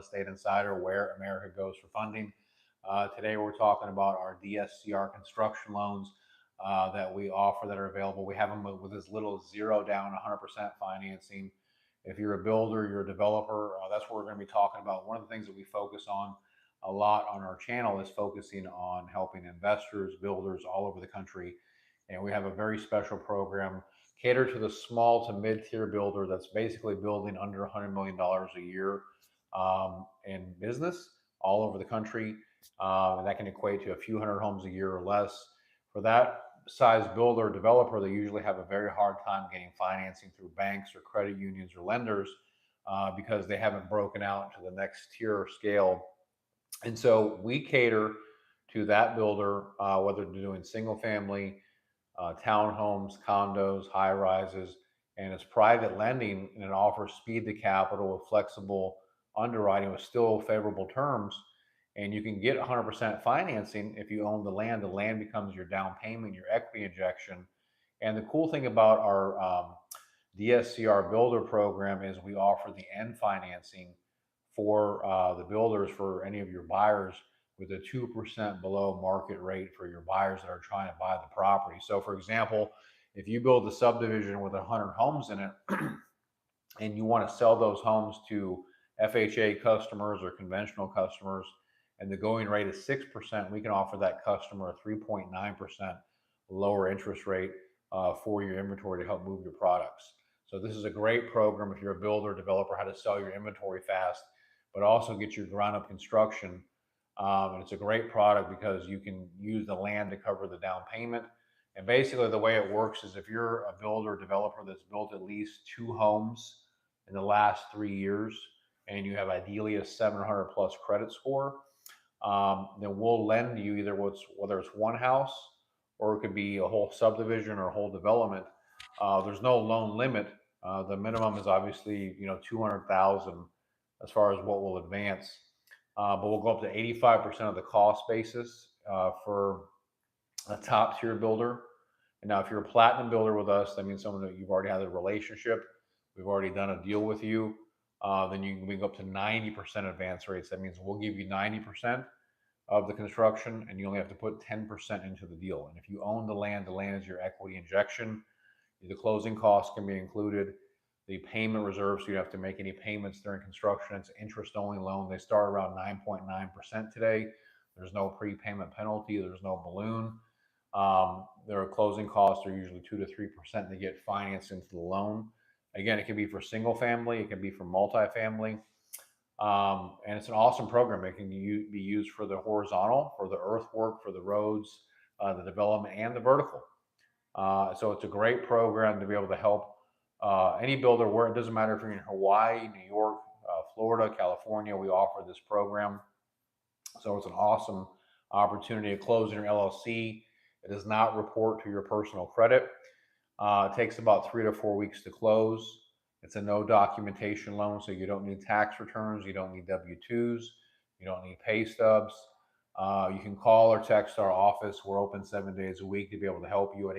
Estate Insider, where America goes for funding. Today we're talking about our DSCR construction loans that we offer that are available. We have them with as little as zero down, 100% financing. If you're a builder, you're a developer, that's what we're going to be talking about. One of the things that we focus on a lot on our channel is focusing on helping investors, builders all over the country. And we have a very special program catered to the small to mid-tier builder that's basically building under $100 million a year in business all over the country. And that can equate to a few hundred homes a year or less. For that size builder or developer, they usually have a very hard time getting financing through banks or credit unions or lenders because they haven't broken out to the next tier or scale. And so we cater to that builder, whether they're doing single family, townhomes, condos, high rises, and it's private lending, and it offers speed to capital with flexible underwriting with still favorable terms. And you can get 100% financing if you own the land. The land becomes your down payment, your equity injection. And the cool thing about our DSCR builder program is we offer the end financing for the builders, for any of your buyers, with a 2% below market rate for your buyers that are trying to buy the property. So for example, if you build a subdivision with 100 homes in it and you want to sell those homes to FHA customers or conventional customers, and the going rate is 6%, we can offer that customer a 3.9% lower interest rate for your inventory to help move your products. So this is a great program if you're a builder, developer, how to sell your inventory fast, but also get your ground up construction. And it's a great product because you can use the land to cover the down payment. And basically the way it works is if you're a builder developer that's built at least 2 homes in the last 3 years, and you have ideally a 700 plus credit score, then we'll lend you either whether it's one house or it could be a whole subdivision or a whole development. There's no loan limit. The minimum is obviously 200,000 as far as what we'll advance. But we'll go up to 85% of the cost basis for a top tier builder. And now, if you're a platinum builder with us, that means someone that you've already had a relationship, we've already done a deal with you, then we can go up to 90% advance rates. That means we'll give you 90% of the construction, and you only have to put 10% into the deal. And if you own the land is your equity injection. The closing costs can be included. The payment reserve, so you don't have to make any payments during construction. It's an interest-only loan. They start around 9.9% today. There's no prepayment penalty. There's no balloon. Their closing costs are usually 2 to 3%. They get financed into the loan. Again, it can be for single family. It can be for multifamily. And it's an awesome program. It can be used for the horizontal, for the earthwork, for the roads, the development, and the vertical. So it's a great program to be able to help any builder, where it doesn't matter if you're in Hawaii, New York, Florida, California, we offer this program. So it's an awesome opportunity to close in your LLC. It does not report to your personal credit. It takes about 3 to 4 weeks to close. It's a no documentation loan, so you don't need tax returns, you don't need W-2s, you don't need pay stubs. You can call or text our office. We're open 7 days a week to be able to help you at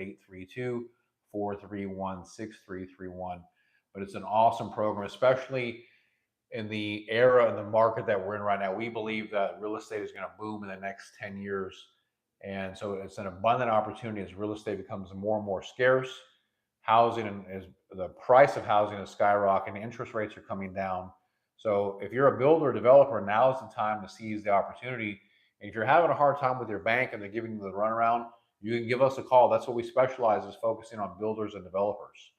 832-431-6331. But it's an awesome program, especially in the era and the market that we're in right now. We believe that real estate is going to boom in the next 10 years. And so it's an abundant opportunity as real estate becomes more and more scarce. Housing is the price of housing is skyrocketing. Interest rates are coming down. So if you're a builder or developer, now is the time to seize the opportunity. And if you're having a hard time with your bank and they're giving you the runaround, you can give us a call. That's what we specialize, is focusing on builders and developers.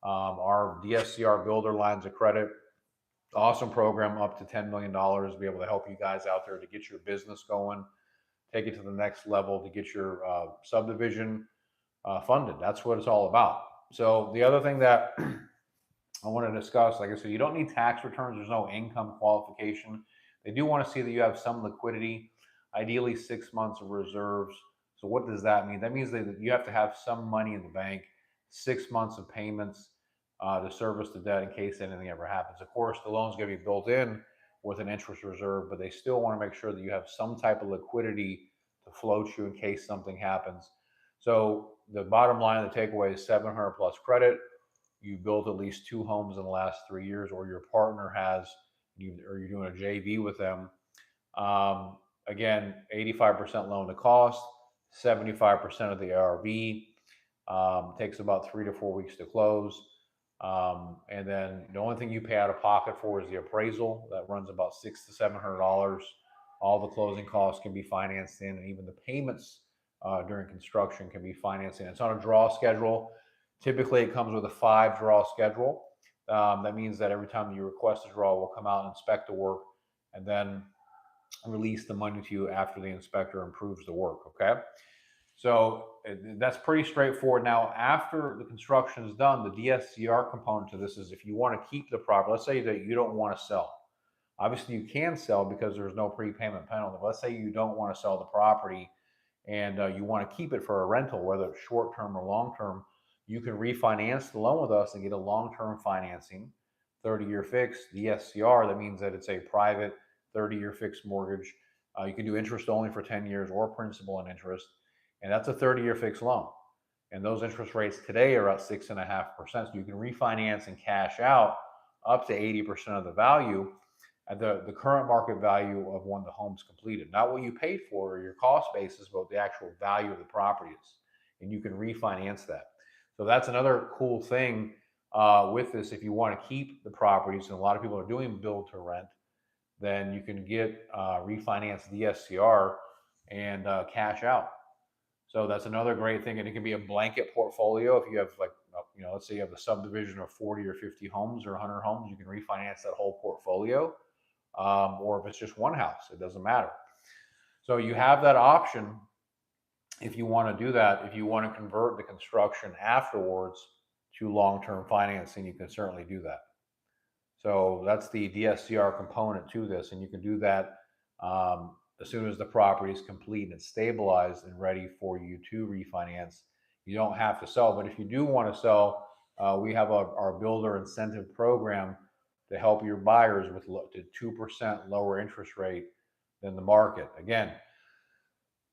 Our DSCR builder lines of credit, awesome program, up to $10 million to be able to help you guys out there to get your business going, take it to the next level, to get your subdivision funded. That's what it's all about. So the other thing that I want to discuss, like I said, you don't need tax returns. There's no income qualification. They do want to see that you have some liquidity, ideally 6 months of reserves. So what does that mean? That means that you have to have some money in the bank, 6 months of payments to service the debt in case anything ever happens. Of course, the loan's going to be built in with an interest reserve, but they still want to make sure that you have some type of liquidity to float you in case something happens. So the bottom line of the takeaway is 700 plus credit. You built at least 2 homes in the last 3 years, or your partner has, or you're doing a JV with them, again, 85% loan to cost, 75% of the ARV. Takes about 3 to 4 weeks to close. And then the only thing you pay out of pocket for is the appraisal. That runs about $600 to $700. All the closing costs can be financed in, and even the payments during construction can be financed in. It's on a draw schedule. Typically, it comes with a 5-draw schedule. That means that every time you request a draw, we'll come out and inspect the work, and then release the money to you after the inspector approves the work. Okay. So that's pretty straightforward. Now, after the construction is done, the DSCR component to this is if you want to keep the property, let's say that you don't want to sell. Obviously, you can sell because there's no prepayment penalty. But let's say you don't want to sell the property and you want to keep it for a rental, whether it's short term or long term. You can refinance the loan with us and get a long term financing, 30-year fixed DSCR. That means that it's a private 30-year fixed mortgage. You can do interest only for 10 years or principal and interest. And that's a 30-year fixed loan. And those interest rates today are at 6.5%. So you can refinance and cash out up to 80% of the value at the current market value of when the home's completed. Not what you paid for or your cost basis, but what the actual value of the property is. And you can refinance that. So that's another cool thing with this. If you want to keep the properties, and a lot of people are doing build to rent, then you can get refinance DSCR and cash out. So that's another great thing. And it can be a blanket portfolio. If you have let's say you have a subdivision of 40 or 50 homes or 100 homes, you can refinance that whole portfolio. Or if it's just one house, it doesn't matter. So you have that option if you want to do that. If you want to convert the construction afterwards to long-term financing, you can certainly do that. So that's the DSCR component to this. And you can do that as soon as the property is complete and it's stabilized and ready for you to refinance. You don't have to sell, but if you do want to sell, we have our builder incentive program to help your buyers with to 2% lower interest rate than the market. Again,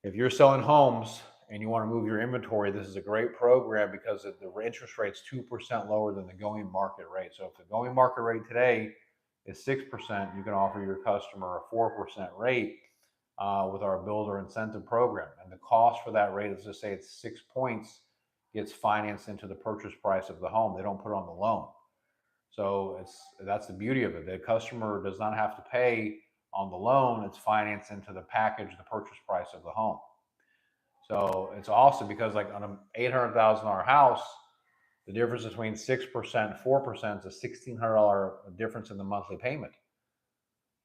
if you're selling homes and you want to move your inventory, this is a great program because the interest rate's 2% lower than the going market rate. So if the going market rate today is 6%, you can offer your customer a 4% rate with our builder incentive program. And the cost for that rate, let's just say it's 6 points, gets financed into the purchase price of the home. They don't put it on the loan. So that's the beauty of it. The customer does not have to pay on the loan. It's financed into the package, the purchase price of the home. So it's awesome because like on an $800,000 house, the difference between 6% and 4% is a $1,600 difference in the monthly payment.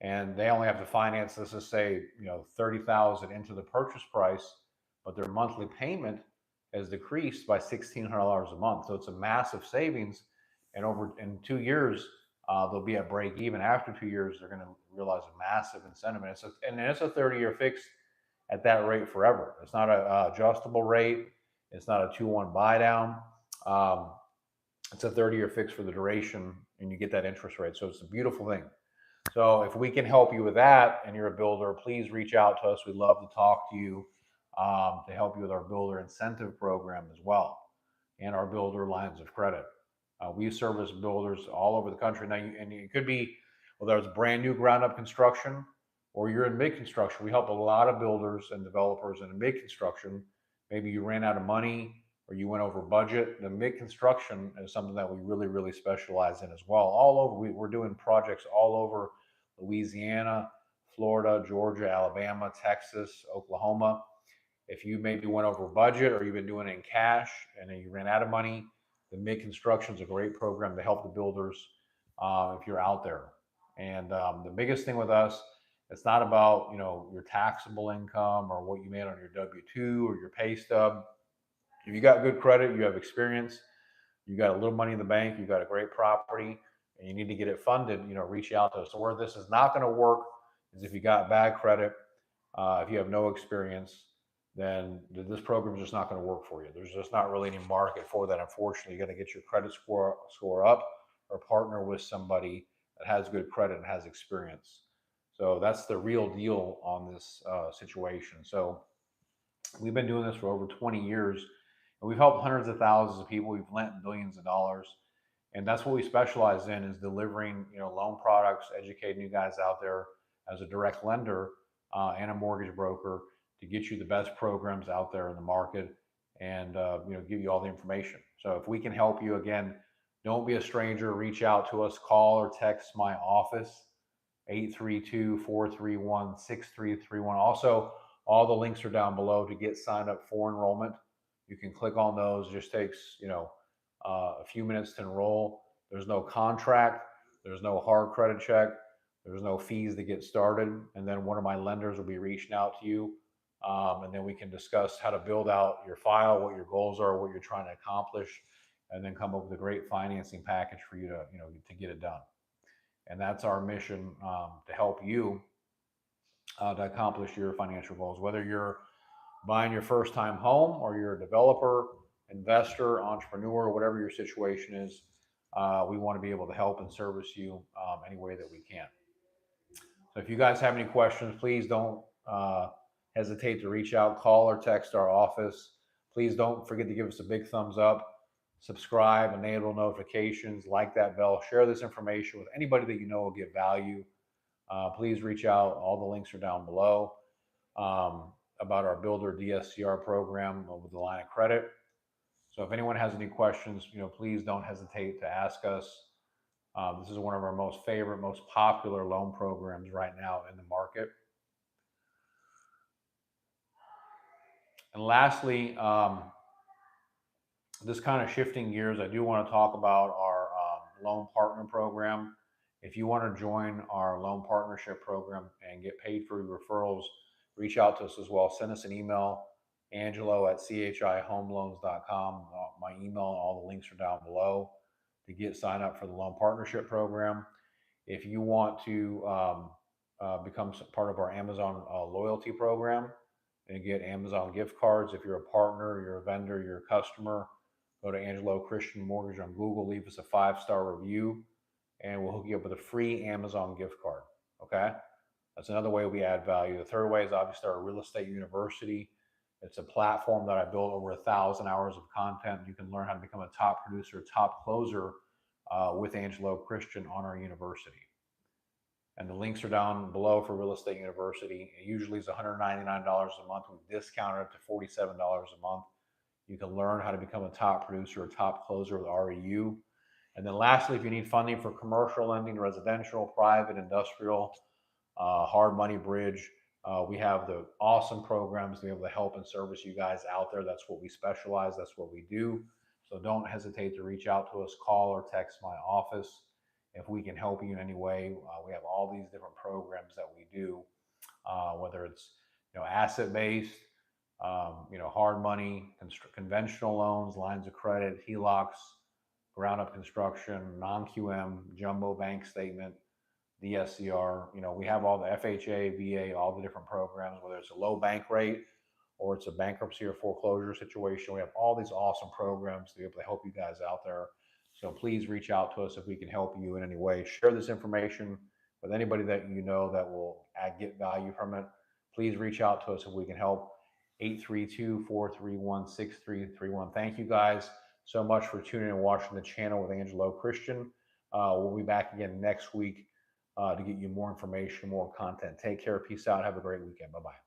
And they only have to finance, let's just say, $30,000 into the purchase price, but their monthly payment has decreased by $1,600 a month. So it's a massive savings. And in 2 years, they'll be at break even. After 2 years, they're going to realize a massive incentive. And it's a 30-year fixed at that rate forever. It's not an adjustable rate. It's not a 2-1 buy down. It's a 30-year fix for the duration, and you get that interest rate. So it's a beautiful thing. So if we can help you with that and you're a builder, please reach out to us. We'd love to talk to you to help you with our builder incentive program as well and our builder lines of credit. We service builders all over the country. Now, and it could be, whether it's brand new ground up construction or you're in mid construction. We help a lot of builders and developers in mid construction. Maybe you ran out of money or you went over budget. The mid construction is something that we really, really specialize in as well. All over, we're doing projects all over Louisiana, Florida, Georgia, Alabama, Texas, Oklahoma. If you maybe went over budget or you've been doing it in cash and then you ran out of money, the mid construction is a great program to help the builders if you're out there. And the biggest thing with us, it's not about your taxable income or what you made on your W-2 or your pay stub. If you got good credit, you have experience, you got a little money in the bank, you got a great property, and you need to get it funded, reach out to us. So where this is not going to work is if you got bad credit, if you have no experience, then this program is just not going to work for you. There's just not really any market for that. Unfortunately, you got to get your credit score up or partner with somebody that has good credit and has experience. So that's the real deal on this situation. So we've been doing this for over 20 years, and we've helped hundreds of thousands of people. We've lent billions of dollars, And that's what we specialize in, is delivering, loan products, educating you guys out there as a direct lender and a mortgage broker to get you the best programs out there in the market, and give you all the information. So if we can help you, again, don't be a stranger. Reach out to us. Call or text my office, 832-431-6331. Also, all the links are down below to get signed up for enrollment. You can click on those. It just takes a few minutes to enroll. There's no contract. There's no hard credit check. There's no fees to get started. And then one of my lenders will be reaching out to you. And then we can discuss how to build out your file, what your goals are, what you're trying to accomplish, and then come up with a great financing package for you to get it done. And that's our mission, to help you to accomplish your financial goals, whether you're buying your first time home or you're a developer, investor, entrepreneur, whatever your situation is. We want to be able to help and service you any way that we can. So if you guys have any questions, please don't hesitate to reach out, call or text our office. Please don't forget to give us a big thumbs up, subscribe, enable notifications, like that bell, share this information with anybody that you know will get value. Please reach out. All the links are down below about our Builder DSCR program with the line of credit. So if anyone has any questions, please don't hesitate to ask us. This is one of our most favorite, most popular loan programs right now in the market. And lastly, this kind of shifting gears, I do want to talk about our loan partner program. If you want to join our loan partnership program and get paid for your referrals, reach out to us as well. Send us an email, angelo@chihomeloans.com. My email and all the links are down below to get signed up for the loan partnership program. If you want to become part of our Amazon loyalty program and get Amazon gift cards, if you're a partner, you're a vendor, you're a customer, go to Angelo Christian Mortgage on Google, leave us a 5-star review, and we'll hook you up with a free Amazon gift card. Okay? That's another way we add value. The third way is obviously our real estate university. It's a platform that I built over 1,000 hours of content. You can learn how to become a top producer, top closer with Angelo Christian on our university. And the links are down below for Real Estate University. It usually is $199 a month. We've discounted it to $47 a month. You can learn how to become a top producer, a top closer with REU. And then lastly, if you need funding for commercial lending, residential, private, industrial, hard money bridge, we have the awesome programs to be able to help and service you guys out there. That's what we specialize. That's what we do. So don't hesitate to reach out to us, call or text my office. If we can help you in any way, we have all these different programs that we do, whether it's asset-based, hard money, conventional loans, lines of credit, HELOCs, ground-up construction, non-QM, jumbo bank statement, DSCR. We have all the FHA, VA, all the different programs, whether it's a low bank rate or it's a bankruptcy or foreclosure situation. We have all these awesome programs to be able to help you guys out there. So please reach out to us if we can help you in any way. Share this information with anybody that you know that will get value from it. Please reach out to us if we can help. 832-431-6331. Thank you guys so much for tuning in and watching the channel with Angelo Christian. We'll be back again next week to get you more information, more content. Take care. Peace out. Have a great weekend. Bye-bye.